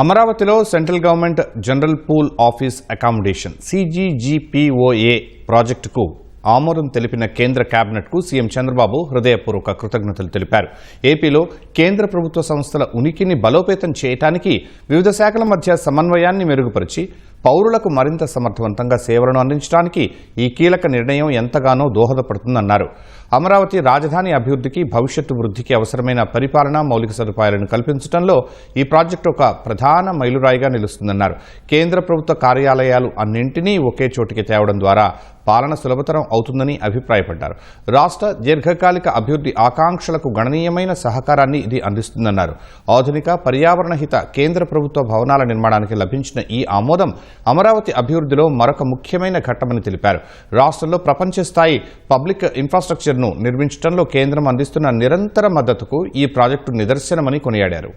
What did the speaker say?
అమరావతిలో central government general pool office accommodation CGGPOA ప్రాజెక్టుకు ఆమోదం తెలిపిన కేంద్ర కేబినెట్కు సీఎం చంద్రబాబు హృదయపూర్వక కృతజ్ఞతలు తెలిపారు. ఏపీలో కేంద్ర ప్రభుత్వ సంస్థల ఉనికిని బలోపేతం చేయడానికి వివిధ శాఖల మధ్య సమన్వయాన్ని మెరుగుపరిచి పౌరులకు మరింత సమర్థవంతంగా సేవలను అందించడానికి ఈ కీలక నిర్ణయం ఎంతగానో దోహదపడుతుందన్నారు. అమరావతి రాజధాని అభివృద్ధికి, భవిష్యత్తు వృద్ధికి అవసరమైన పరిపాలన మౌలిక సదుపాయాలను కల్పించడంలో ఈ ప్రాజెక్టు ఒక ప్రధాన మైలురాయిగా నిలుస్తుందన్నారు. కేంద్ర ప్రభుత్వ కార్యాలయాలు అన్నింటినీ ఒకే చోటికి తేవడం ద్వారా పాలన సులభతరం అవుతుందని అభిప్రాయపడ్డారు. రాష్ట్ర దీర్ఘకాలిక అభివృద్ధి ఆకాంక్షలకు గణనీయమైన సహకారాన్ని ఇది అందిస్తుందన్నారు. ఆధునిక పర్యావరణ హిత కేంద్ర ప్రభుత్వ భవనాల నిర్మాణానికి లభించిన ఈ ఆమోదం అమరావతి అభివృద్ధిలో మరొక ముఖ్యమైన ఘట్టమని తెలిపారు. రాష్ట్రంలో ప్రపంచ స్థాయి పబ్లిక్ ఇన్ఫ్రాస్ట్రక్చర్ను నిర్మించడంలో కేంద్రం అందిస్తున్న నిరంతర మద్దతుకు ఈ ప్రాజెక్టు నిదర్శనమని కొనియాడారు.